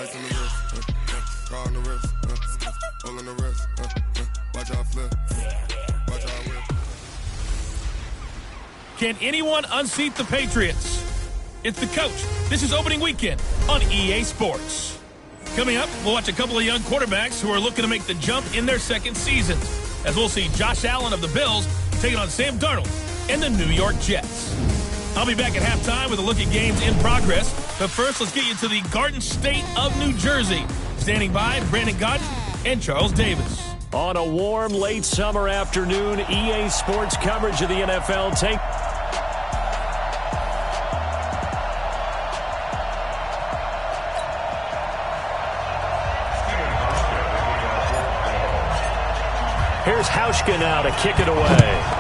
Ice on the wrist, car on the wrist, hole in the wrist, watch out flip, watch out whip. Can anyone unseat the Patriots? It's the coach. This is opening weekend on EA Sports. Coming up, we'll watch a couple of young quarterbacks who are looking to make the jump in their second seasons, as we'll see Josh Allen of the Bills taking on Sam Darnold and the New York Jets. I'll be back at halftime with a look at games in progress. But first, let's get you to the Garden State of New Jersey. Standing by, Brandon Godden and Charles Davis. On a warm, late summer afternoon, EA Sports coverage of the NFL take. Here's Hauschka now to kick it away.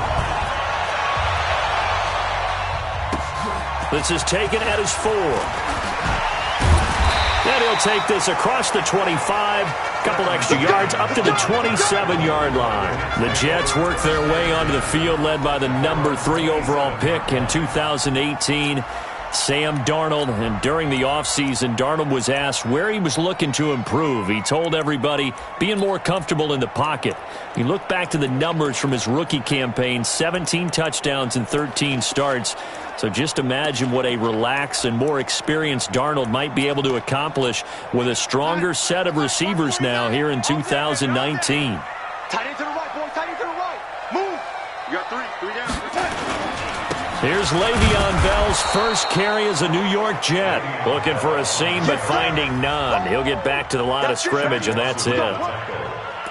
This is taken at his 4. And he'll take this across the 25. Couple extra yards up to the 27-yard line. The Jets work their way onto the field, led by the number 3 overall pick in 2018, Sam Darnold. And during the offseason, Darnold was asked where he was looking to improve. He told everybody being more comfortable in the pocket. He looked back to the numbers from his rookie campaign, 17 touchdowns and 13 starts. So just imagine what a relaxed and more experienced Darnold might be able to accomplish with a stronger set of receivers now here in 2019. Tight end to the right, boy. Tight end to the right. Move. You got 3 down. Here's Le'Veon Bell's first carry as a New York Jet. Looking for a seam, but finding none. He'll get back to the line of scrimmage, and that's it.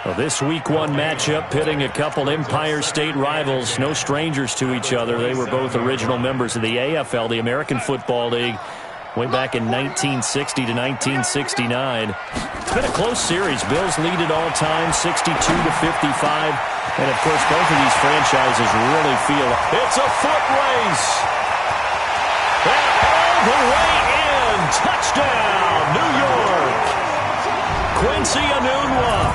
Well, this Week 1 matchup pitting a couple Empire State rivals, no strangers to each other. They were both original members of the AFL, the American Football League, way back in 1960 to 1969. It's been a close series. Bills lead it all time, 62 to 55. And, of course, both of these franchises really feel it's a foot race. And all the way in. Touchdown, New York. Quincy Enunwa.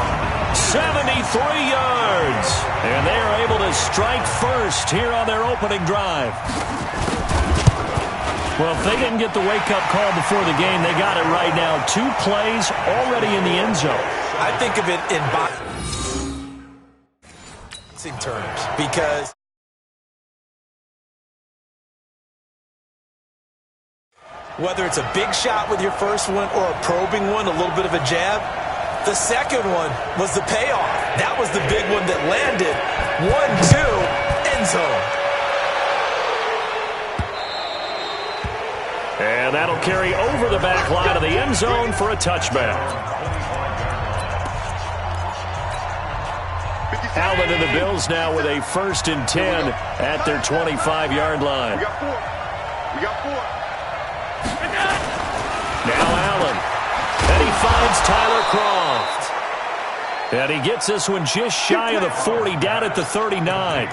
73 yards. And they are able to strike first here on their opening drive. Well, if they didn't get the wake-up call before the game, they got it right now. 2 plays already in the end zone. I think of it in boxing terms because whether it's a big shot with your first one or a probing one, a little bit of a jab, the second one was the payoff. That was the big one that landed. 1-2, end zone. And that'll carry over the back line of the end zone for a touchback. Allen and the Bills now with a 1st and 10 at their 25-yard line. We got 4. We got 4. Now Allen. And he finds Tyler Croft. And he gets this one just shy of the 40, down at the 39.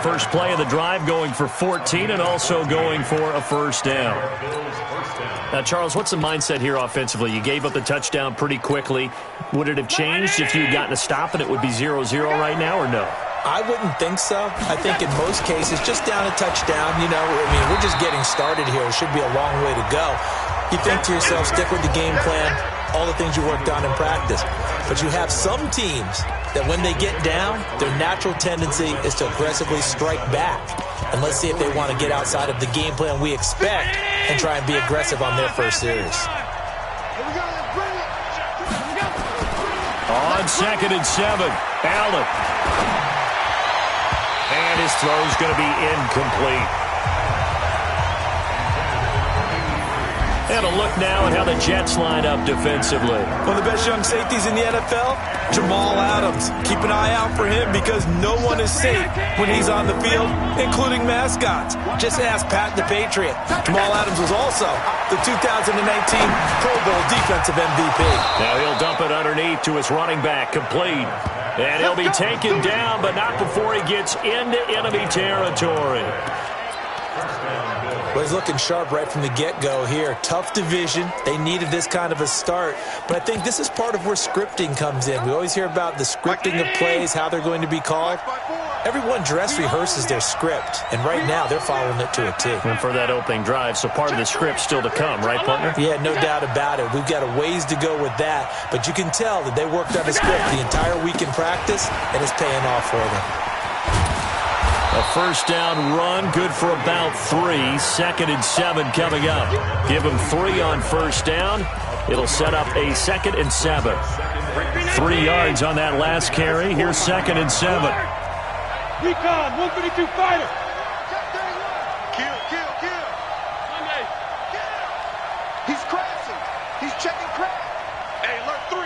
First play of the drive going for 14 and also going for a first down. Now, Charles, what's the mindset here offensively? You gave up the touchdown pretty quickly. Would it have changed if you had gotten a stop and it would be 0-0 right now or no? I wouldn't think so. I think in most cases, just down a touchdown, you know, I mean, we're just getting started here. It should be a long way to go. You think to yourself, stick with the game plan, all the things you worked on in practice. But you have some teams that when they get down, their natural tendency is to aggressively strike back. And let's see if they want to get outside of the game plan we expect and try and be aggressive on their first series. On 2nd and 7, Allen. And his throw's going to be incomplete. And a look now at how the Jets line up defensively. One of the best young safeties in the NFL, Jamal Adams. Keep an eye out for him because no one is safe when he's on the field, including mascots. Just ask Pat the Patriot. Jamal Adams was also the 2019 Pro Bowl Defensive MVP. Now he'll dump it underneath to his running back, complete. And he'll be taken down, but not before he gets into enemy territory. Well, he's looking sharp right from the get-go here. Tough division. They needed this kind of a start. But I think this is part of where scripting comes in. We always hear about the scripting of plays, how they're going to be called. Everyone dress rehearses their script, and right now they're following it to a T. And for that opening drive, so part of the script still to come, right, partner? Yeah, no doubt about it. We've got a ways to go with that, but you can tell that they worked on the script the entire week in practice, and it's paying off for them. A first down run, good for about 3. 2nd and 7 coming up. Give them 3 on first down. It'll set up a 2nd and 7. 3 yards on that last carry. Here's 2nd and 7. Recon, 132 fighter. Kill. He's crashing. He's checking crash. Hey, alert 3.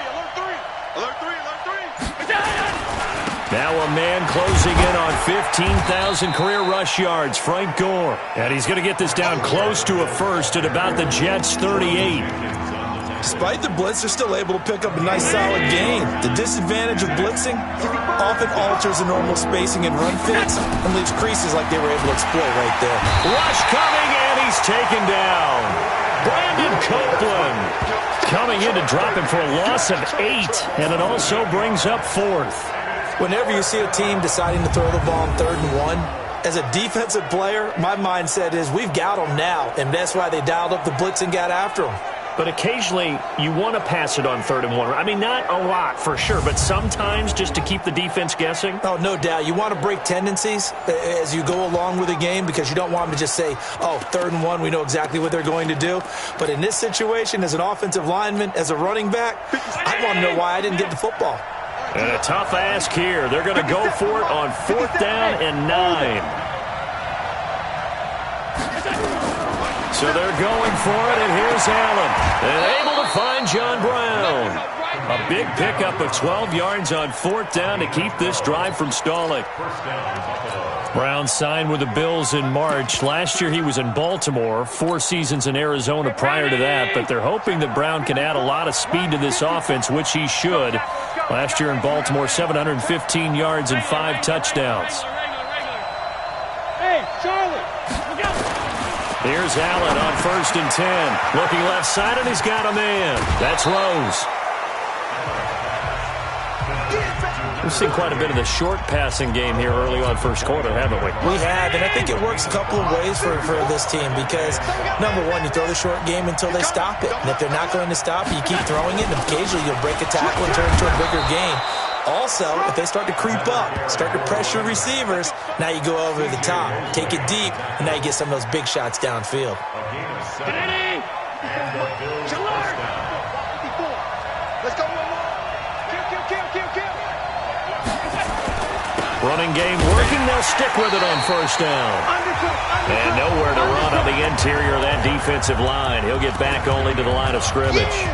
Now a man closing in on 15,000 career rush yards, Frank Gore. And he's going to get this down close to a first at about the Jets' 38. Despite the blitz, they're still able to pick up a nice solid gain. The disadvantage of blitzing often alters the normal spacing and run fits and leaves creases like they were able to exploit right there. Rush coming, and he's taken down. Brandon Copeland coming in to drop him for a loss of 8, and it also brings up 4th. Whenever you see a team deciding to throw the ball on 3rd and 1, as a defensive player, my mindset is we've got them now, and that's why they dialed up the blitz and got after them. But occasionally, you want to pass it on 3rd and 1. I mean, not a lot for sure, but sometimes just to keep the defense guessing. Oh, no doubt. You want to break tendencies as you go along with the game because you don't want them to just say, oh, 3rd and 1, we know exactly what they're going to do. But in this situation, as an offensive lineman, as a running back, I want to know why I didn't get the football. And a tough ask here. They're going to go for it on 4th down and 9. So they're going for it, and here's Allen. And able to find John Brown. A big pickup of 12 yards on 4th down to keep this drive from stalling. Brown signed with the Bills in March. Last year he was in Baltimore, 4 seasons in Arizona prior to that, but they're hoping that Brown can add a lot of speed to this offense, which he should. Last year in Baltimore, 715 yards and 5 touchdowns. Hey, Charlie, look out. Here's Allen on 1st and 10. Looking left side, and he's got a man. That's Rose. We've seen quite a bit of the short passing game here early on first quarter, haven't we? We have, and I think it works a couple of ways for this team because, number one, you throw the short game until they stop it. And if they're not going to stop it, you keep throwing it, and occasionally you'll break a tackle and turn it into a bigger gain. Also, if they start to creep up, start to pressure receivers, now you go over the top, take it deep, and now you get some of those big shots downfield. Let's go one more. Kill. Running game working. They'll stick with it on 1st down. And nowhere to run on the interior of that defensive line. He'll get back only to the line of scrimmage.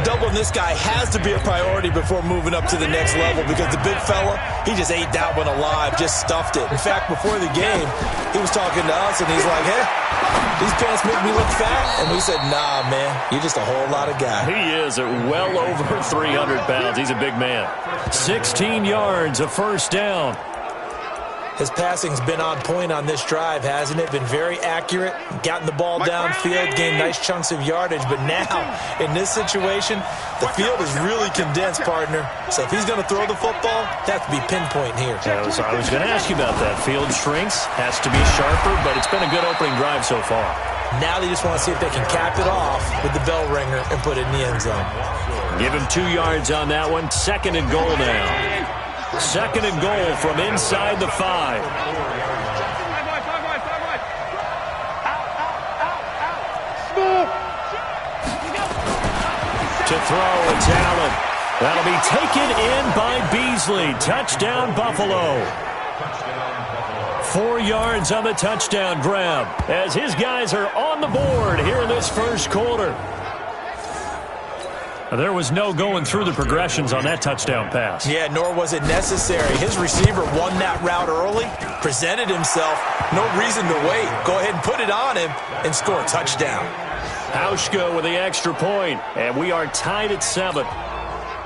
Doubling this guy has to be a priority before moving up to the next level because the big fella, he just ate that one alive, just stuffed it. In fact, before the game, he was talking to us, and he's like, hey, these pants make me look fat. And we said, nah, man, you're just a whole lot of guy. He is at well over 300 pounds. He's a big man. 16 yards, a 1st down. His passing's been on point on this drive, hasn't it? Been very accurate, gotten the ball downfield, gained nice chunks of yardage. But now, in this situation, the field is really condensed, partner. So if he's going to throw the football, that has to be pinpoint here. I was going to ask you about that. Field shrinks, has to be sharper, but it's been a good opening drive so far. Now they just want to see if they can cap it off with the bell ringer and put it in the end zone. Give him 2 yards on that one. 2nd and goal now. 2nd and goal from inside the 5. To throw, it's Allen. That'll be taken in by Beasley. Touchdown, Buffalo. 4 yards on the touchdown grab as his guys are on the board here in this first quarter. There was no going through the progressions on that touchdown pass. Yeah, nor was it necessary. His receiver won that route early, presented himself. No reason to wait. Go ahead and put it on him and score a touchdown. Hauschka with the extra point, and we are tied at 7.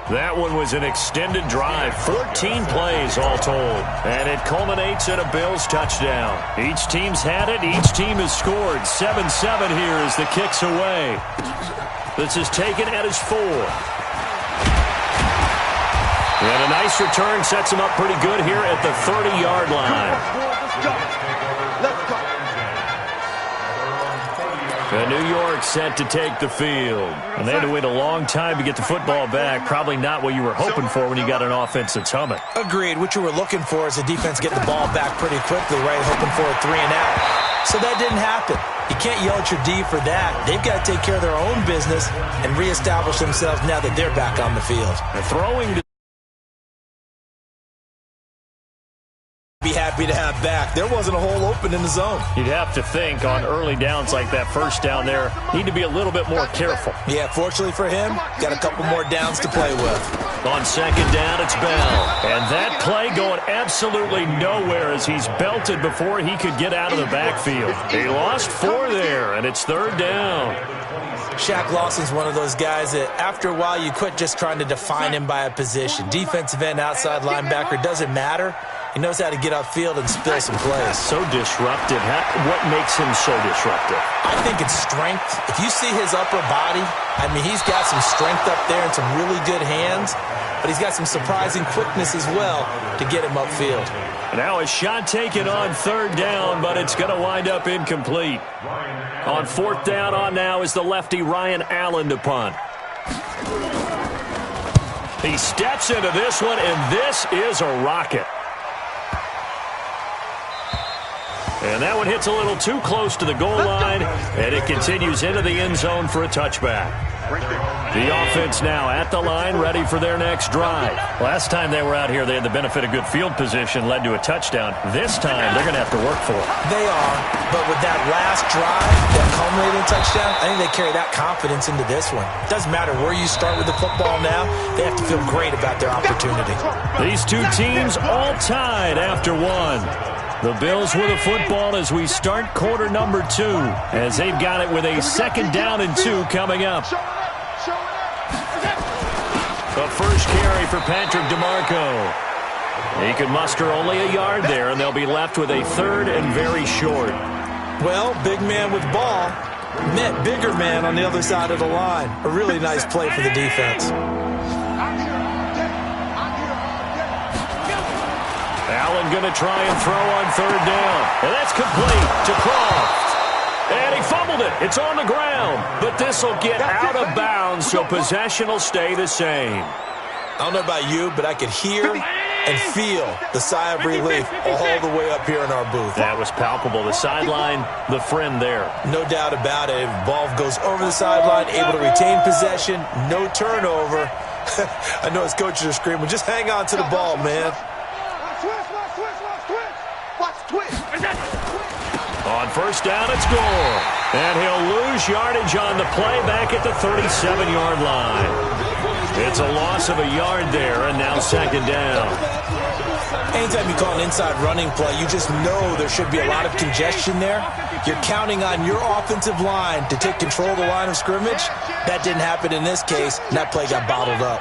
That one was an extended drive, 14 plays all told. And it culminates in a Bills touchdown. Each team's had it. Each team has scored. 7-7 here as the kick's away. This is taken at his 4. And a nice return sets him up pretty good here at the 30-yard line. Let's go. And New York set to take the field. And they had to wait a long time to get the football back. Probably not what you were hoping for when you got an offense that's humming. Agreed. What you were looking for is the defense getting the ball back pretty quickly, right? Hoping for a 3-and-out. So that didn't happen. You can't yell at your D for that. They've got to take care of their own business and reestablish themselves now that they're back on the field. And throwing to be happy to have back. There wasn't a hole open in the zone. You'd have to think on early downs like that first down there, need to be a little bit more careful. Yeah, fortunately for him, got a couple more downs to play with. On second down, it's Bell. And that play going absolutely nowhere as he's belted before he could get out of the backfield. He lost 4 there, and it's third down. Shaq Lawson's one of those guys that after a while you quit just trying to define him by a position. Defensive end, outside linebacker, doesn't matter. He knows how to get upfield and spill some plays. So disruptive. What makes him so disruptive? I think it's strength. If you see his upper body, I mean, he's got some strength up there and some really good hands, but he's got some surprising quickness as well to get him upfield. Now a shot taken on third down, but it's going to wind up incomplete. On fourth down on now is the lefty Ryan Allen to punt. He steps into this one, and this is a rocket. And that one hits a little too close to the goal line, and it continues into the end zone for a touchback. The offense now at the line, ready for their next drive. Last time they were out here, they had the benefit of good field position, led to a touchdown. This time, they're going to have to work for it. They are, but with that last drive, that culminating touchdown, I think they carry that confidence into this one. Doesn't matter where you start with the football now, they have to feel great about their opportunity. These two teams all tied after one. The Bills with the football as we start quarter number 2, as they've got it with a second down and 2 coming up. The first carry for Patrick DeMarco. He can muster only a yard there, and they'll be left with a third and very short. Well, big man with ball met bigger man on the other side of the line. A really nice play for the defense. Allen going to try and throw on third down. And that's complete to Croft. And he fumbled it. It's on the ground. But this will get out of bounds, so possession will stay the same. I don't know about you, but I could hear and feel the sigh of relief all the way up here in our booth. That was palpable. The sideline, the friend there. No doubt about it. Ball goes over the sideline, able to retain possession, no turnover. I know his coaches are screaming, just hang on to the ball, man. On first down, it's Gore. And he'll lose yardage on the play back at the 37-yard line. It's a loss of a yard there, and now second down. Anytime you call an inside running play, you just know there should be a lot of congestion there. You're counting on your offensive line to take control of the line of scrimmage. That didn't happen in this case, and that play got bottled up.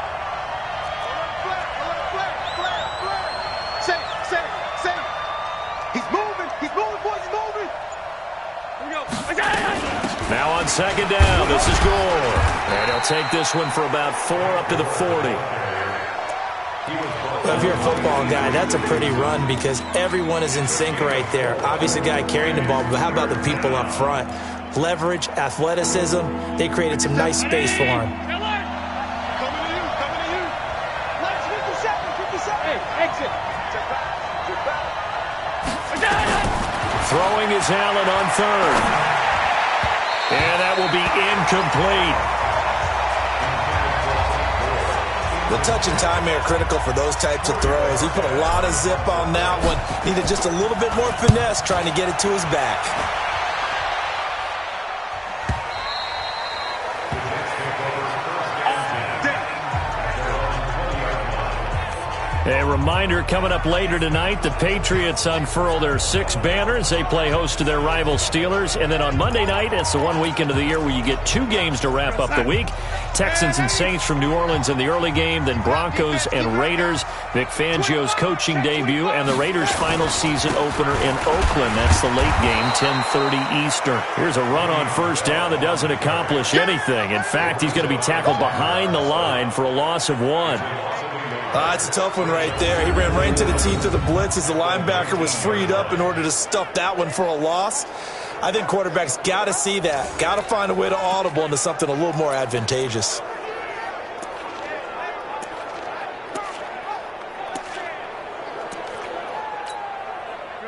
Now on second down, this is Gore. And he'll take this one for about 4 up to the 40. Well, if you're a football guy, that's a pretty run because everyone is in sync right there. Obviously, a guy carrying the ball, but how about the people up front? Leverage, athleticism, they created some nice space for him. Throwing is Allen on third. And that will be incomplete. The touch and timing are critical for those types of throws. He put a lot of zip on that one. Needed just a little bit more finesse trying to get it to his back. A reminder coming up later tonight, the Patriots unfurl their 6 banners. They play host to their rival Steelers. And then on Monday night, it's the one weekend of the year where you get 2 games to wrap up the week. Texans and Saints from New Orleans in the early game, then Broncos and Raiders. Vic Fangio's coaching debut and the Raiders' final season opener in Oakland. That's the late game, 10:30 Eastern. Here's a run on first down that doesn't accomplish anything. In fact, he's going to be tackled behind the line for a loss of 1. It's a tough one right there. He ran right into the teeth of the blitz as the linebacker was freed up in order to stuff that one for a loss. I think quarterbacks got to see that. Got to find a way to audible into something a little more advantageous.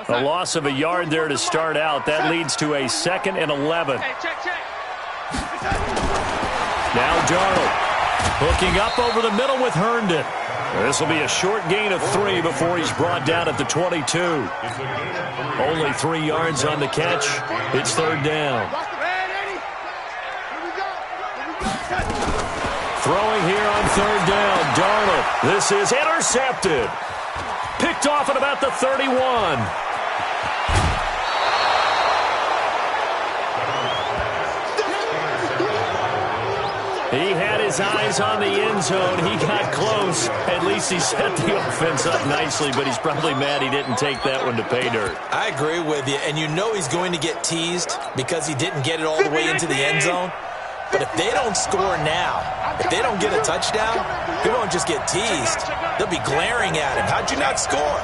A loss of a yard there to start out. That leads to a 2nd and 11. Now Darnold hooking up over the middle with Herndon. This will be a short gain of 3 before he's brought down at the 22. Only 3 yards on the catch. It's 3rd down. Throwing here on 3rd down. Darnold. This is intercepted. Picked off at about the 31. He had his eyes on the end zone. He got close. At least he set the offense up nicely, but he's probably mad he didn't take that one to pay dirt. I agree with you, and you know he's going to get teased because he didn't get it all the way into the end zone. But if they don't score now, if they don't get a touchdown, he won't just get teased. They'll be glaring at him. How'd you not score?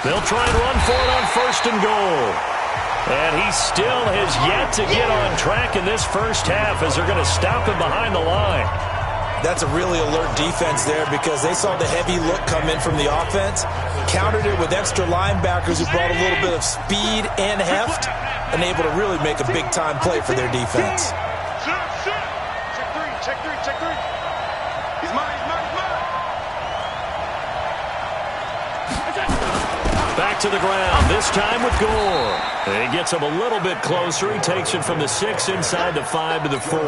They'll try and run for it on 1st and goal. And he still has yet to get on track in this first half as they're going to stop him behind the line. That's a really alert defense there because they saw the heavy look come in from the offense, countered it with extra linebackers who brought a little bit of speed and heft, and able to really make a big-time play for their defense. Check three. He's mine. Back to the ground, this time with Gore. He gets him a little bit closer. He takes it from the 6 inside the 5 to the 4.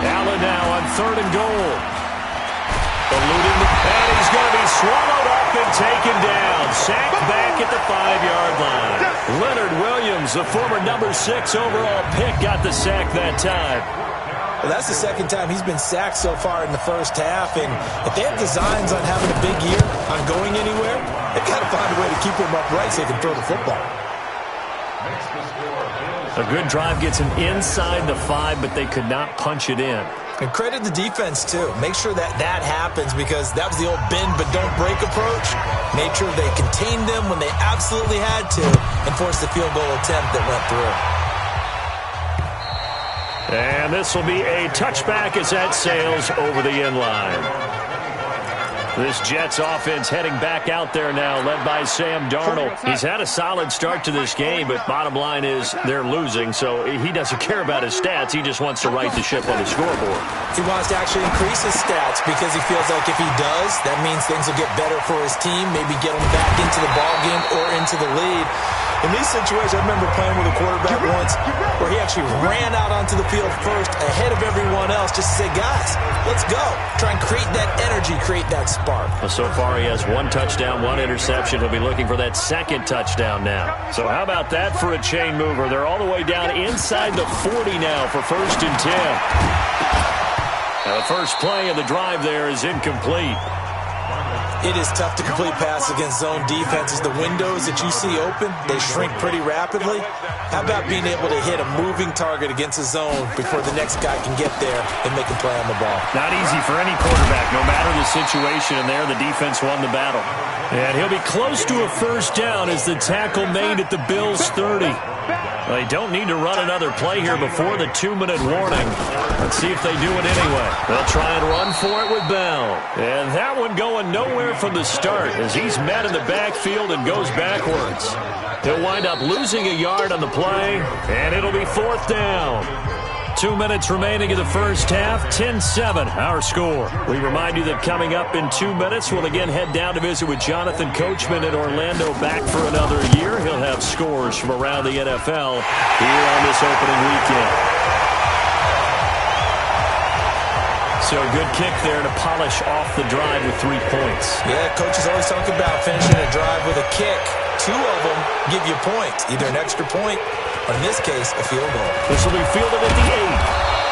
Allen now on 3rd and goal. Eluding the pad, he's going to be swallowed up and taken down. Sacked back at the 5-yard line. Leonard Williams, the former number 6 overall pick, got the sack that time. Well, that's the 2nd time he's been sacked so far in the first half, and if they have designs on having a big year, on going anywhere, they've got to find a way to keep him upright so they can throw the football. A good drive gets him inside the 5, but they could not punch it in. And credit the defense, too. Make sure that happens because that was the old bend but don't break approach. Made sure they contained them when they absolutely had to and forced the field goal attempt that went through. And this will be a touchback as that sails over the end line. This Jets offense heading back out there now, led by Sam Darnold. He's had a solid start to this game, but bottom line is they're losing, so he doesn't care about his stats. He just wants to right the ship on the scoreboard. He wants to actually increase his stats because he feels like if he does, that means things will get better for his team, maybe get him back into the ball game or into the lead. In these situations, I remember playing with a quarterback once where he actually ran out onto the field first ahead of everyone else just to say, guys, let's go. Try and create that energy, create that spark. Well, so far he has 1 touchdown, 1 interception. He'll be looking for that 2nd touchdown now. So how about that for a chain mover? They're all the way down inside the 40 now for 1st and 10. Now the first play of the drive there is incomplete. It is tough to complete passes against zone defenses. The windows that you see open, they shrink pretty rapidly. How about being able to hit a moving target against a zone before the next guy can get there and make a play on the ball? Not easy for any quarterback, no matter the situation, and there the defense won the battle. And he'll be close to a 1st down as the tackle made at the Bills' 30. Well, they don't need to run another play here before the 2-minute warning. Let's see if they do it anyway. They'll try and run for it with Bell. And that one going nowhere from the start as he's met in the backfield and goes backwards. He'll wind up losing a yard on the play, and it'll be 4th down. 2 minutes remaining in the first half, 10-7 our score. We remind you that coming up in 2 minutes, we'll again head down to visit with Jonathan Coachman in Orlando, back for another year. He'll have scores from around the NFL here on this opening weekend. So a good kick there to polish off the drive with 3 points. Yeah, coaches always talk about finishing a drive with a kick. 2 of them give you points, either an extra point or, in this case, a field goal. This will be fielded at the 8.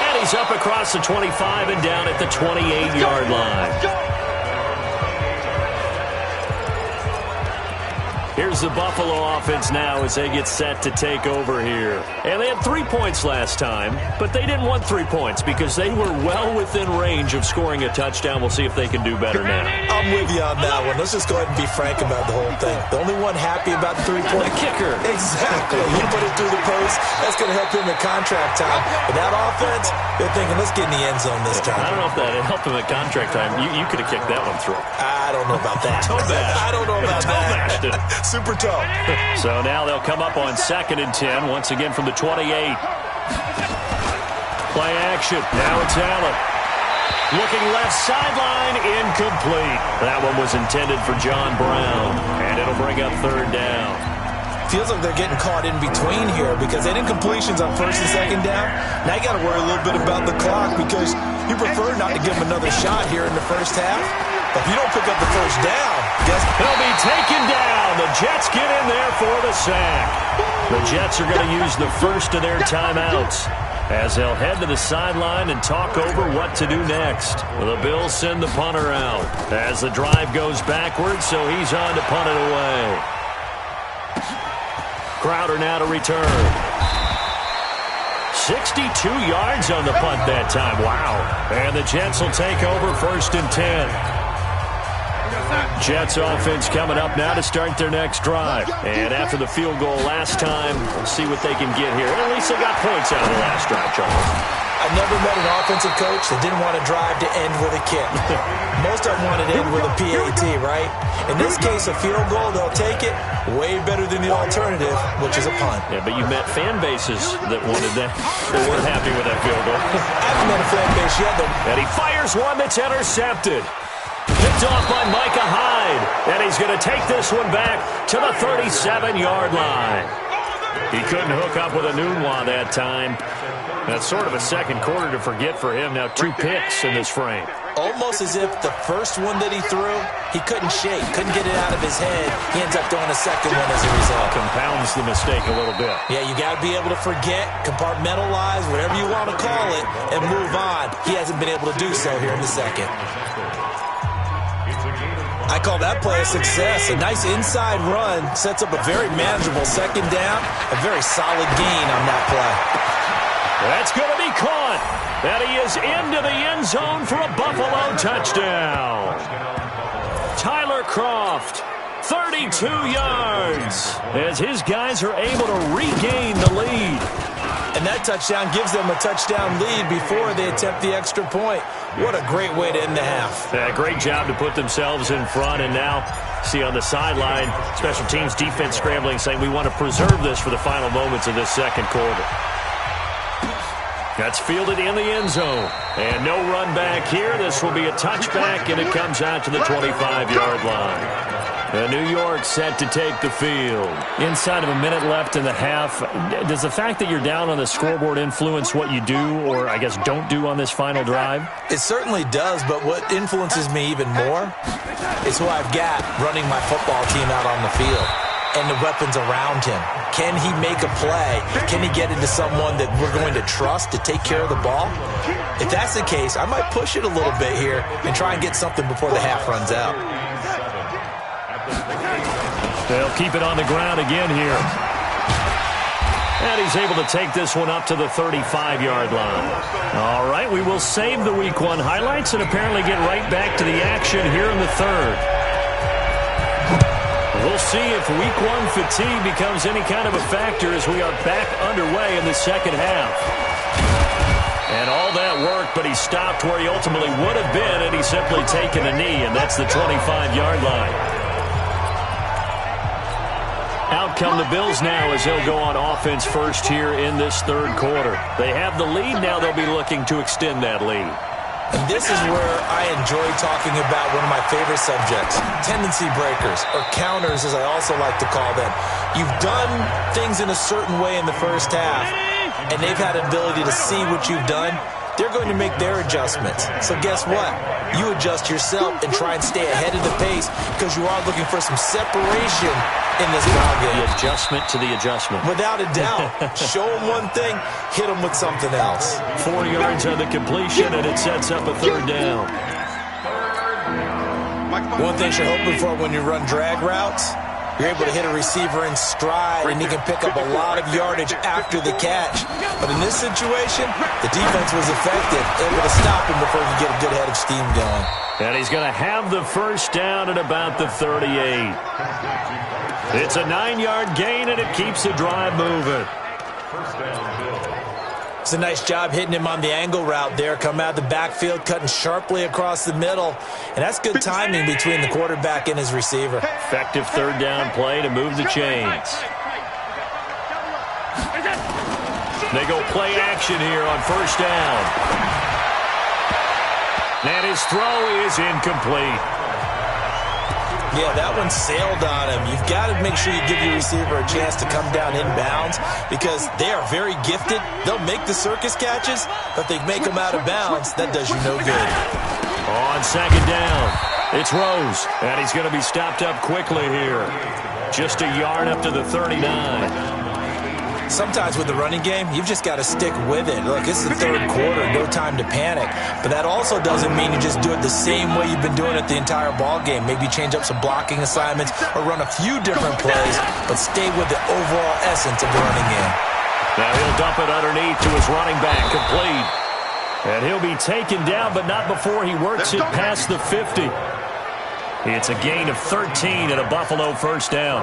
And he's up across the 25 and down at the 28-yard line. Here's the Buffalo offense now as they get set to take over here. And they had 3 points last time, but they didn't want 3 points because they were well within range of scoring a touchdown. We'll see if they can do better now. I'm with you on that one. Let's just go ahead and be frank about the whole thing. The only one happy about the 3-point kicker. Exactly. He put it through the post. That's going to help him at contract time. But that offense, they're thinking, let's get in the end zone this time. I don't know if that helped him at contract time. You could have kicked that one through. I don't know about that. Toe bash. I don't know about that. Super toe. So now they'll come up on 2nd and 10, once again from the 28. Play action. Now it's Allen. Looking left sideline, incomplete. That one was intended for John Brown, and it'll bring up 3rd down. Feels like they're getting caught in between here because they did incompletions on 1st and 2nd down. Now you got to worry a little bit about the clock because you prefer not to give them another shot here in the first half. But if you don't pick up the 1st down, guess he'll be taken down. The Jets get in there for the sack. The Jets are going to use the first of their timeouts as they'll head to the sideline and talk over what to do next. The Bills send the punter out as the drive goes backwards, so he's on to punt it away. Crowder now to return. 62 yards on the punt that time. Wow. And the Jets will take over 1st and 10. Jets offense coming up now to start their next drive. And after the field goal last time, we'll see what they can get here. And at least they got points out of the last drive, Charles. I've never met an offensive coach that didn't want to drive to end with a kick. Most of them wanted to end with a PAT, right? In this case, a field goal, they'll take it. Way better than the alternative, which is a punt. Yeah, but you met fan bases that wanted that. They weren't happy with that field goal. I haven't met a fan base yet, though. And he fires one that's intercepted. Picked off by Micah Hyde. And he's going to take this one back to the 37-yard line. He couldn't hook up with a Nunwa that time. That's sort of a second quarter to forget for him. Now 2 picks in this frame. Almost as if the first one that he threw, he couldn't shake, couldn't get it out of his head. He ends up throwing a second one as a result. Compounds the mistake a little bit. Yeah, you got to be able to forget, compartmentalize, whatever you want to call it, and move on. He hasn't been able to do so here in the second. I call that play a success. A nice inside run sets up a very manageable 2nd down, a very solid gain on that play. That's going to be caught. And he is into the end zone for a Buffalo touchdown. Tyler Kroft, 32 yards, as his guys are able to regain the lead. And that touchdown gives them a touchdown lead before they attempt the extra point. What a great way to end the half. Great job to put themselves in front. And now, see on the sideline, special teams defense scrambling, saying we want to preserve this for the final moments of this second quarter. That's fielded in the end zone. And no run back here. This will be a touchback, and it comes out to the 25-yard line. New York set to take the field. Inside of a minute left in the half, does the fact that you're down on the scoreboard influence what you do, or I guess don't do on this final drive? It certainly does, but what influences me even more is who I've got running my football team out on the field and the weapons around him. Can he make a play? Can he get into someone that we're going to trust to take care of the ball? If that's the case, I might push it a little bit here and try and get something before the half runs out. They'll keep it on the ground again here. And he's able to take this one up to the 35-yard line. All right, we will save the Week 1 highlights and apparently get right back to the action here in the third. We'll see if Week 1 fatigue becomes any kind of a factor as we are back underway in the second half. And all that work, but he stopped where he ultimately would have been, and he's simply taken a knee, and that's the 25-yard line. Out come the Bills now as they'll go on offense first here in this third quarter. They have the lead. Now they'll be looking to extend that lead. And this is where I enjoy talking about one of my favorite subjects, tendency breakers, or counters as I also like to call them. You've done things in a certain way in the first half, and they've had an ability to see what you've done. They're going to make their adjustments. So guess what? You adjust yourself and try and stay ahead of the pace because you are looking for some separation in this ballgame. The adjustment to the adjustment. Without a doubt. Show them one thing, hit them with something else. 4 yards on the completion, and it sets up a third down. One thing you're hoping for when you run drag routes, You're able to hit a receiver in stride, and he can pick up a lot of yardage after the catch. But in this situation, the defense was effective, able to stop him before he could get a good head of steam going. And he's going to have the first down at about the 38. It's a 9-yard gain, and it keeps the drive moving. It's a nice job hitting him on the angle route there. Come out of the backfield, cutting sharply across the middle. And that's good timing between the quarterback and his receiver. Effective third down play to move the chains. They go play action here on first down. And his throw is incomplete. Yeah, that one sailed on him. You've got to make sure you give your receiver a chance to come down inbounds because they are very gifted. They'll make the circus catches, but if they make them out of bounds, that does you no good. On second down, it's Rose, and he's going to be stopped up quickly here. Just a yard up to the 39. Sometimes with the running game, you've just got to stick with it. Look, it's the third quarter, no time to panic. But that also doesn't mean you just do it the same way you've been doing it the entire ball game. Maybe change up some blocking assignments or run a few different plays, but stay with the overall essence of the running game. Now he'll dump it underneath to his running back, complete. And he'll be taken down, but not before he works it past the 50. It's a gain of 13 and a Buffalo first down.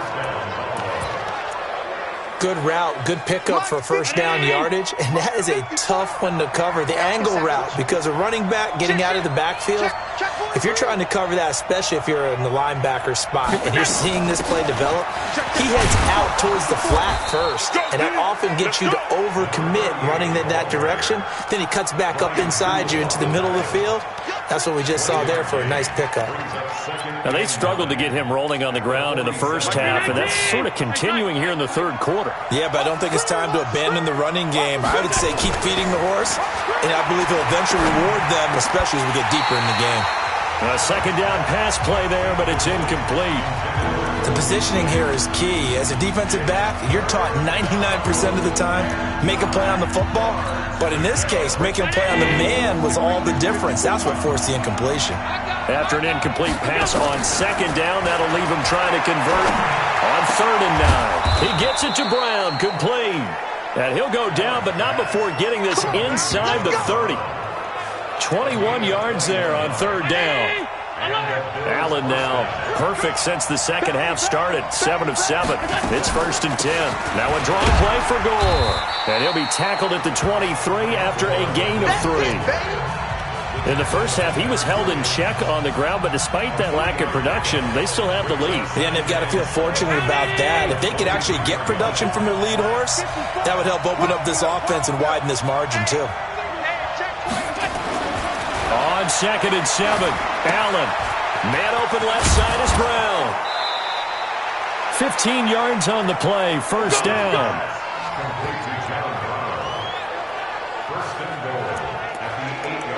Good route, good pickup for first down yardage, and that is a tough one to cover, the angle route, because a running back getting out of the backfield, if you're trying to cover that, especially if you're in the linebacker spot and you're seeing this play develop, he heads out towards the flat first, and that often gets you to overcommit running in that direction. Then he cuts back up inside you into the middle of the field. That's what we just saw there for a nice pickup. Now, they struggled to get him rolling on the ground in the first half, and that's sort of continuing here in the third quarter. Yeah, but I don't think it's time to abandon the running game. I would say keep feeding the horse, and I believe he'll eventually reward them, especially as we get deeper in the game. A second down pass play there, but it's incomplete. The positioning here is key. As a defensive back, you're taught 99% of the time, make a play on the football. But in this case, making a play on the man was all the difference. That's what forced the incompletion. After an incomplete pass on second down, that'll leave him trying to convert on 3rd and 9. He gets it to Brown, complete. And he'll go down, but not before getting this inside the 30. 21 yards there on 3rd down. Allen now perfect since the second half started. 7 of 7. It's 1st and 10. Now a draw play for Gore. And he'll be tackled at the 23 after a gain of 3. In the first half, he was held in check on the ground, but despite that lack of production, they still have the lead. Yeah, and they've got to feel fortunate about that. If they could actually get production from their lead horse, that would help open up this offense and widen this margin too. On 2nd and 7, Allen. Man open left side is Brown. 15 yards on the play, first down.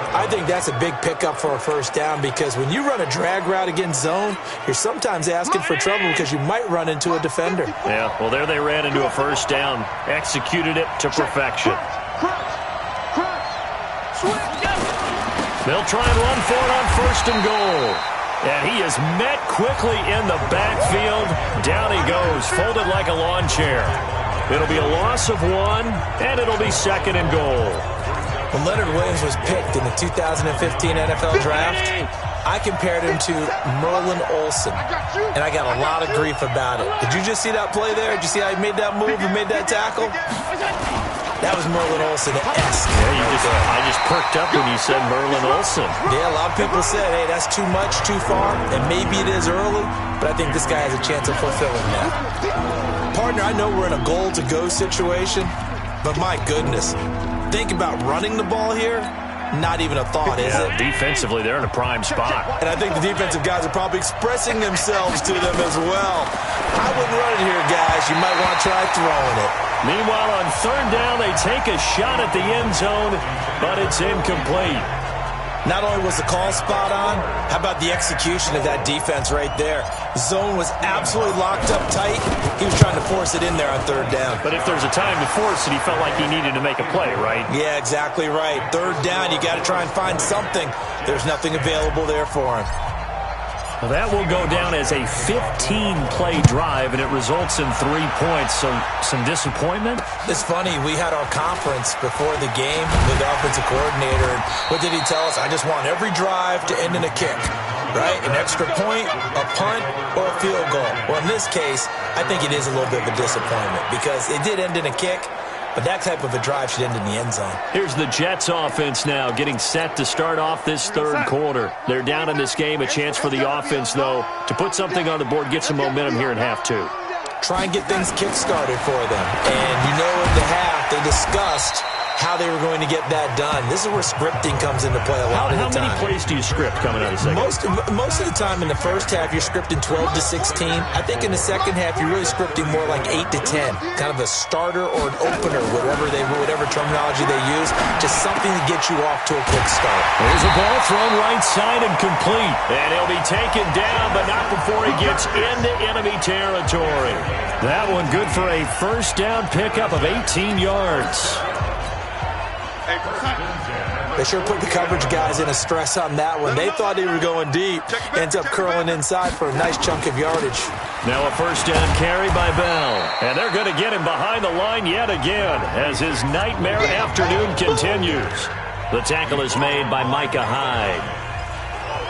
I think that's a big pickup for a first down because when you run a drag route against zone, you're sometimes asking for trouble because you might run into a defender. Yeah, well, there they ran into a first down. Executed it to perfection. They'll try and run for it on 1st and goal. And he is met quickly in the backfield. Down he goes, folded like a lawn chair. It'll be a loss of 1, and it'll be 2nd and goal. When Leonard Williams was picked in the 2015 NFL Draft, I compared him to Merlin Olsen, and I got a lot of grief about it. Did you just see that play there? Did you see how he made that move and made that tackle? That was Merlin Olsen-esque. Yeah, I just perked up when you said Merlin Olsen. Yeah, a lot of people said, hey, that's too much, too far, and maybe it is early, but I think this guy has a chance of fulfilling that. Partner, I know we're in a goal-to-go situation, but my goodness, think about running the ball here. Not even a thought, is it? Defensively, they're in a prime spot. And I think the defensive guys are probably expressing themselves to them as well. I wouldn't run it here, guys. You might want to try throwing it. Meanwhile, on 3rd down, they take a shot at the end zone, but it's incomplete. Not only was the call spot on, how about the execution of that defense right there? Zone was absolutely locked up tight. He was trying to force it in there on 3rd down. But if there's a time to force it, he felt like he needed to make a play, right? Yeah, exactly right. 3rd down, you got to try and find something. There's nothing available there for him. Well, that will go down as a 15-play drive, and it results in 3 points. So some disappointment? It's funny. We had our conference before the game with the offensive coordinator. And what did he tell us? I just want every drive to end in a kick, right? An extra point, a punt, or a field goal. Well, in this case, I think it is a little bit of a disappointment because it did end in a kick. But that type of a drive should end in the end zone. Here's the Jets offense now getting set to start off this third quarter. They're down in this game. A chance for the offense, though, to put something on the board, get some momentum here in half two. Try and get things kick-started for them. And you know in the half they discussed how they were going to get that done. This is where scripting comes into play a lot of the time. How many plays do you script coming out of the second? Most of the time in the first half, you're scripting 12 to 16. I think in the second half, you're really scripting more like 8 to 10. Kind of a starter or an opener, whatever terminology they use. Just something to get you off to a quick start. There's a ball thrown right side and complete. And he'll be taken down, but not before he gets into enemy territory. That one good for a first down pickup of 18 yards. They sure put the coverage guys in a stress on that one. They thought they were going deep. Ends up curling inside for a nice chunk of yardage. Now a first down carry by Bell. And they're going to get him behind the line yet again as his nightmare afternoon continues. The tackle is made by Micah Hyde.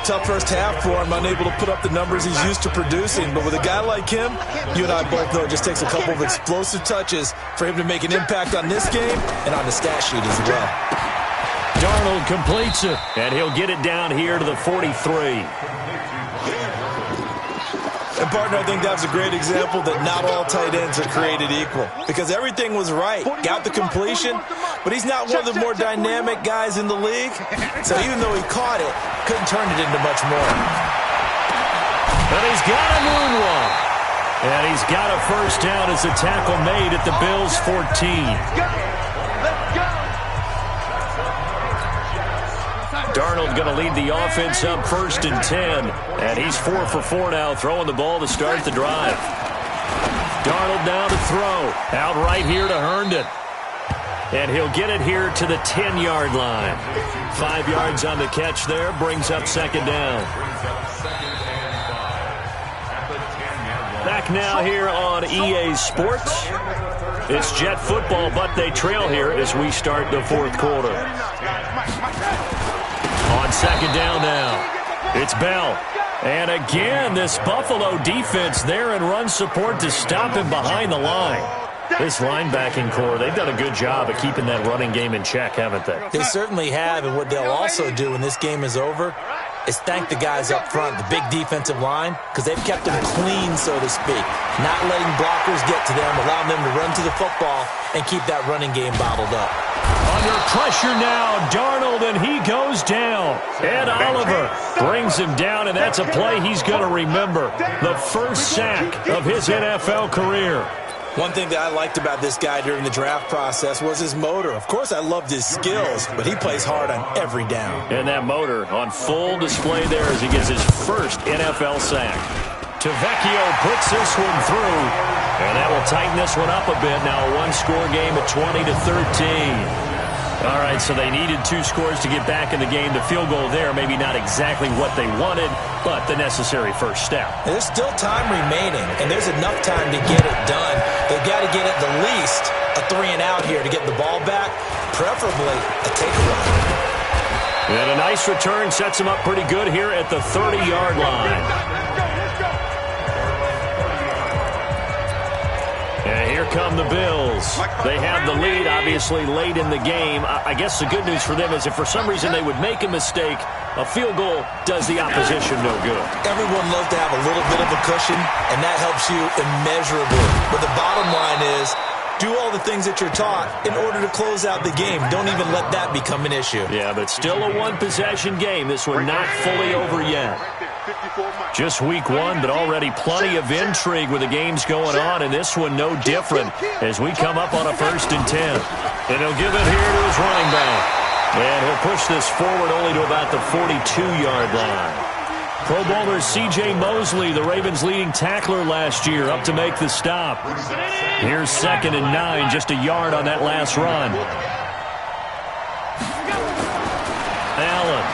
Tough first half for him, unable to put up the numbers he's used to producing. But with a guy like him, you and I both know it just takes a couple of explosive touches for him to make an impact on this game and on the stat sheet as well. Darnold completes it, and he'll get it down here to the 43. And, partner, I think that was a great example that not all tight ends are created equal because everything was right. Got the completion, but he's not one of the more dynamic guys in the league. So even though he caught it, couldn't turn it into much more. And he's got a moonwalk. And he's got a first down as a tackle made at the Bills' 14. Darnold going to lead the offense up 1st and 10. And he's 4 for 4 now, throwing the ball to start the drive. Darnold now to throw. Out right here to Herndon. And he'll get it here to the 10-yard line. 5 yards on the catch there, brings up second down. Back now here on EA Sports. It's Jet football, but they trail here as we start the fourth quarter. On second down now, it's Bell. And again, this Buffalo defense there in run support to stop him behind the line. This linebacking core, they've done a good job of keeping that running game in check, haven't they? They certainly have, and what they'll also do when this game is over is thank the guys up front, the big defensive line, because they've kept them clean, so to speak. Not letting blockers get to them, allowing them to run to the football and keep that running game bottled up. Under pressure now, Darnold, and he goes down. Ed Oliver brings him down, and that's a play he's going to remember. The first sack of his NFL career. One thing that I liked about this guy during the draft process was his motor. Of course, I loved his skills, but he plays hard on every down. And that motor on full display there as he gets his first NFL sack. Tavecchio puts this one through, and that will tighten this one up a bit. Now a one-score game at 20-13. All right, so they needed 2 scores to get back in the game. The field goal there, maybe not exactly what they wanted, but the necessary first step. There's still time remaining, and there's enough time to get it done. They've got to get at the least a 3-and-out here to get the ball back, preferably a takeaway. And a nice return sets them up pretty good here at the 30-yard line. And here come the Bills. They have the lead, obviously, late in the game. I guess the good news for them is if for some reason they would make a mistake, a field goal does the opposition no good. Everyone loves to have a little bit of a cushion, and that helps you immeasurably. But the bottom line is, do all the things that you're taught in order to close out the game. Don't even let that become an issue. Yeah, but still a one-possession game. This one not fully over yet. Just week 1, but already plenty of intrigue with the games going on, and this one no different as we come up on a 1st and 10. And he'll give it here to his running back. And he'll push this forward only to about the 42-yard line. Pro Bowler C.J. Mosley, the Ravens' leading tackler last year, up to make the stop. Here's 2nd and 9, just a yard on that last run. Allen.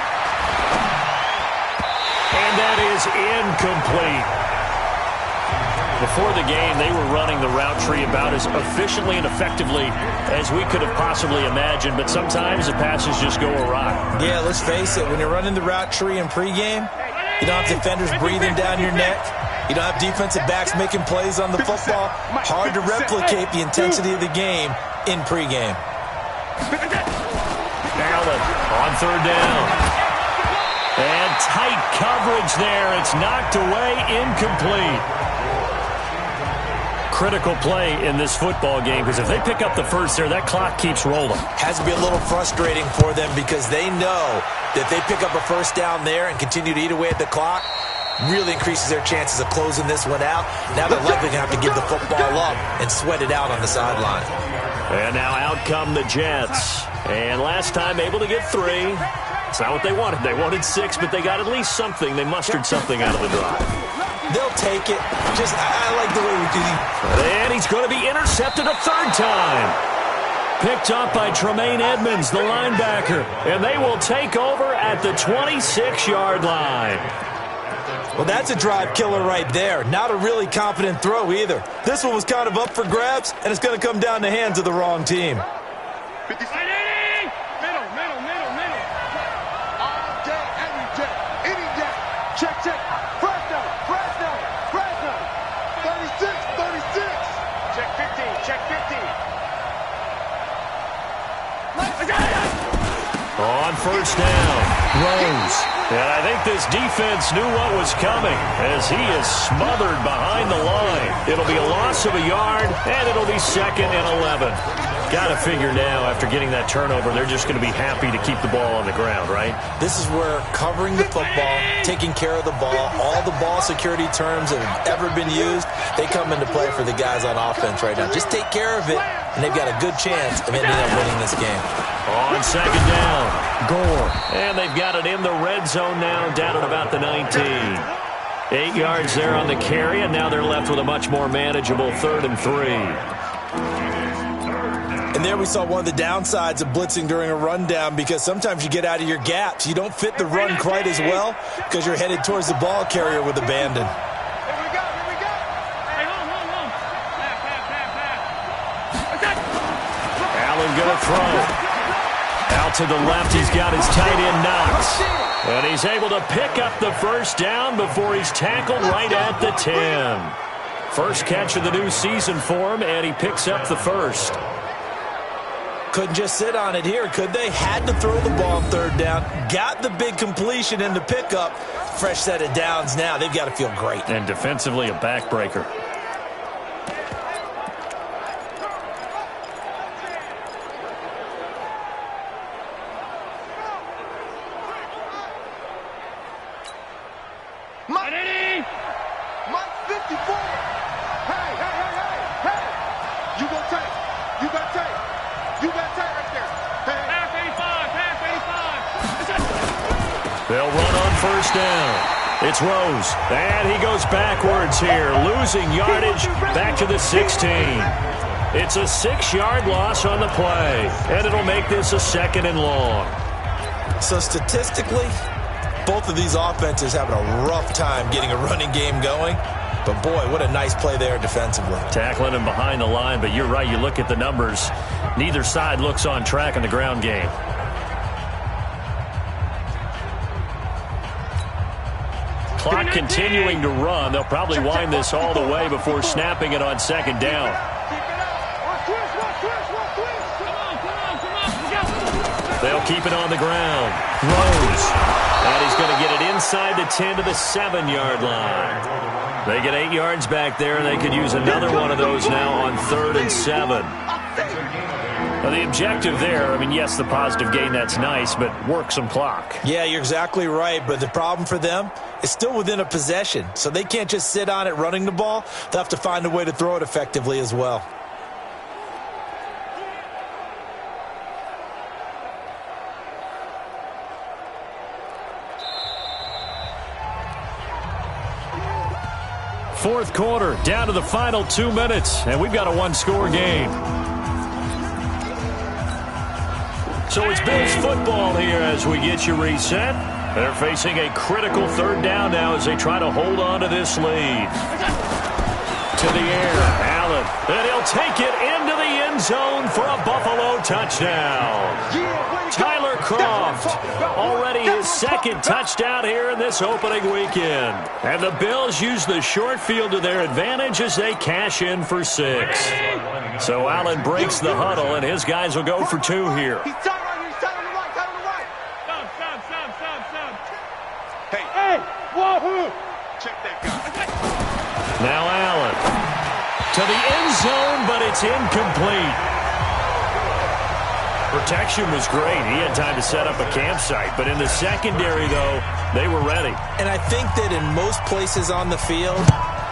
And that is is incomplete. Before the game, they were running the route tree about as efficiently and effectively as we could have possibly imagined, but sometimes the passes just go awry. Yeah, let's face it, when you're running the route tree in pregame, you don't have defenders breathing down your neck. You don't have defensive backs making plays on the football. Hard to replicate the intensity of the game in pregame. Allen on third down. And tight coverage there. It's knocked away, incomplete. Critical play in this football game, because if they pick up the first there, that clock keeps rolling. Has to be a little frustrating for them because they know that if they pick up a first down there and continue to eat away at the clock, really increases their chances of closing this one out. Now they're likely going to have to give the football up and sweat it out on the sideline. And now out come the Jets. And last time able to get 3. It's not what they wanted. They wanted 6, but they got at least something. They mustered something out of the drive. They'll take it. I like the way we do. And he's going to be intercepted a third time. Picked up by Tremaine Edmonds, the linebacker. And they will take over at the 26-yard line. Well, that's a drive killer right there. Not a really confident throw either. This one was kind of up for grabs, and it's going to come down the hands of the wrong team. On first down, Rose. And I think this defense knew what was coming as he is smothered behind the line. It'll be a loss of a yard, and it'll be 2nd and 11. Got to figure now, after getting that turnover, they're just going to be happy to keep the ball on the ground, right? This is where covering the football, taking care of the ball, all the ball security terms that have ever been used, they come into play for the guys on offense right now. Just take care of it, and they've got a good chance of ending up winning this game. On second down, Gore. And they've got it in the red zone now, down at about the 19. 8 yards there on the carry, and now they're left with a much more manageable 3rd and 3. And there we saw one of the downsides of blitzing during a rundown, because sometimes you get out of your gaps. You don't fit the run quite as well because you're headed towards the ball carrier with abandon. Allen going to throw. Out to the left, he's got his tight end Knox. And he's able to pick up the first down before he's tackled right at the 10. First catch of the new season for him, and he picks up the first. Couldn't just sit on it here, could they? Had to throw the ball on third down. Got the big completion in the pickup. Fresh set of downs now. They've got to feel great. And defensively, a backbreaker. They'll run on first down. It's Rose, and he goes backwards here, losing yardage back to the 16. It's a 6-yard loss on the play, and it'll make this a 2nd and long. So statistically, both of these offenses having a rough time getting a running game going. But, boy, what a nice play there defensively. Tackling him behind the line, but you're right, you look at the numbers. Neither side looks on track in the ground game. Clock continuing to run. They'll probably wind this all the way before snapping it on second down. They'll keep it on the ground. Rose. And he's going to get it inside the 10 to the 7-yard line. They get 8 yards back there, and they could use another one of those now on 3rd and 7. Now, the objective there, I mean, yes, the positive gain, that's nice, but work some clock. Yeah, you're exactly right, but the problem for them is still within a possession, so they can't just sit on it running the ball. They'll have to find a way to throw it effectively as well. Fourth quarter, down to the final 2 minutes, and we've got a one-score game. So it's Bills football here as we get you reset. They're facing a critical third down now as they try to hold on to this lead. To the air, Allen. And he'll take it into the end zone for a Buffalo touchdown. Tyler Kroft, already his second touchdown here in this opening weekend. And the Bills use the short field to their advantage as they cash in for 6. So Allen breaks the huddle, and his guys will go for 2 here. He's tight right here. He's tight on the right. Tight on the right. Stop. Hey, wahoo! Check that guy. Now Allen to the end zone, but it's incomplete. Protection was great. He had time to set up a campsite, but in the secondary, though, they were ready. And I think that in most places on the field,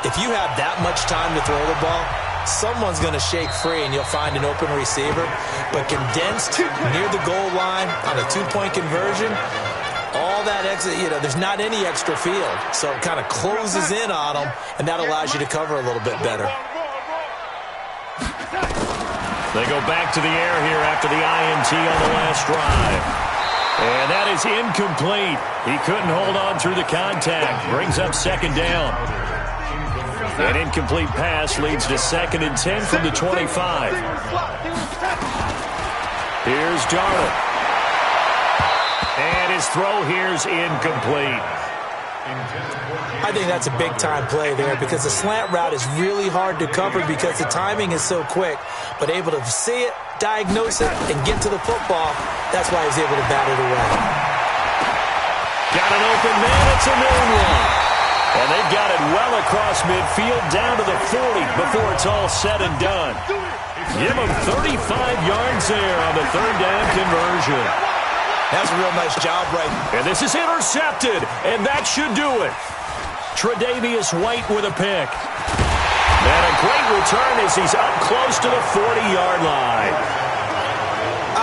if you have that much time to throw the ball, someone's going to shake free and you'll find an open receiver. But condensed near the goal line on a 2-point conversion, all that exit, there's not any extra field. So it kind of closes in on them, and that allows you to cover a little bit better. They go back to the air here after the INT on the last drive. And that is incomplete. He couldn't hold on through the contact. Brings up second down. An incomplete pass leads to 2nd and 10 from the 25. Here's Darnold. And his throw here's incomplete. I think that's a big-time play there because the slant route is really hard to cover because the timing is so quick. But able to see it, diagnose it, and get to the football, that's why he's able to bat it away. Got an open man. It's a known one. And they've got it well across midfield down to the 40 before it's all said and done. Give him 35 yards there on the third down conversion. That's a real nice job right. And this is intercepted, and that should do it. Tre'Davious White with a pick. And a great return as he's up close to the 40-yard line.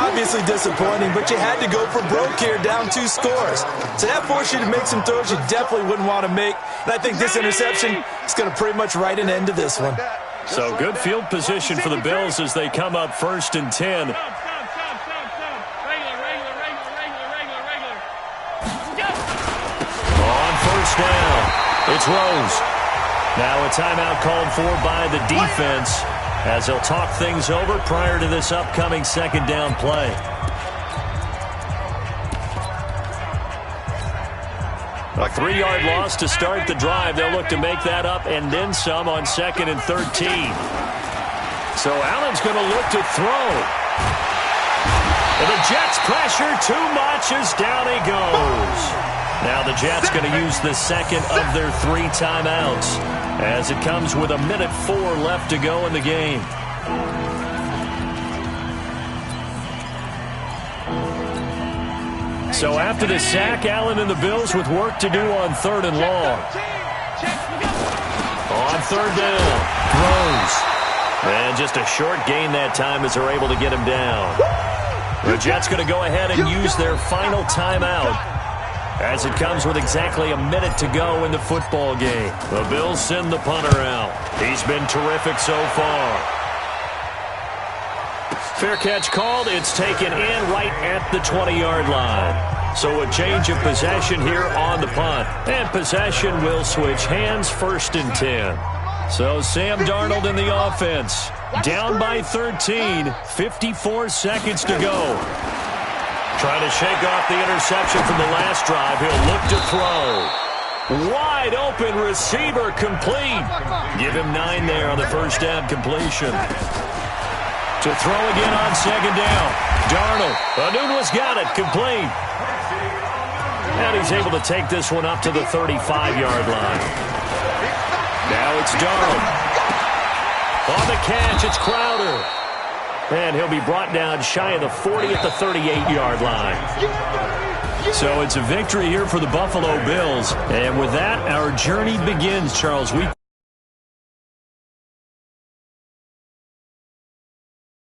Obviously disappointing, but you had to go for broke here, down 2 scores. So that forced you to make some throws you definitely wouldn't want to make. And I think this interception is going to pretty much write an end to this one. So good field position for the Bills as they come up 1st and 10. On first down, it's Rose. Now a timeout called for by the defense as they'll talk things over prior to this upcoming second down play. A 3-yard loss to start the drive. They'll look to make that up and then some on 2nd and 13. So Allen's going to look to throw. And the Jets pressure too much as down he goes. Now the Jets going to use the second of their 3 timeouts as it comes with 1:04 left to go in the game. So after the sack, Allen and the Bills with work to do on 3rd and long. On 3rd down, throws. And just a short gain that time as they're able to get him down. The Jets going to go ahead and use their final timeout as it comes with exactly 1 minute to go in the football game. The Bills send the punter out. He's been terrific so far. Fair catch called. It's taken in right at the 20-yard line. So a change of possession here on the punt. And possession will switch hands 1st and 10. So Sam Darnold in the offense. Down by 13. 54 seconds to go. Trying to shake off the interception from the last drive. He'll look to throw. Wide open receiver complete. Give him 9 there on the first down completion. To throw again on 2nd down. Darnold. Anunua's got it. Complete. And he's able to take this one up to the 35-yard line. Now it's Darnold. On the catch, it's Crowder. And he'll be brought down shy of the 40 at the 38-yard line. So it's a victory here for the Buffalo Bills. And with that, our journey begins, Charles.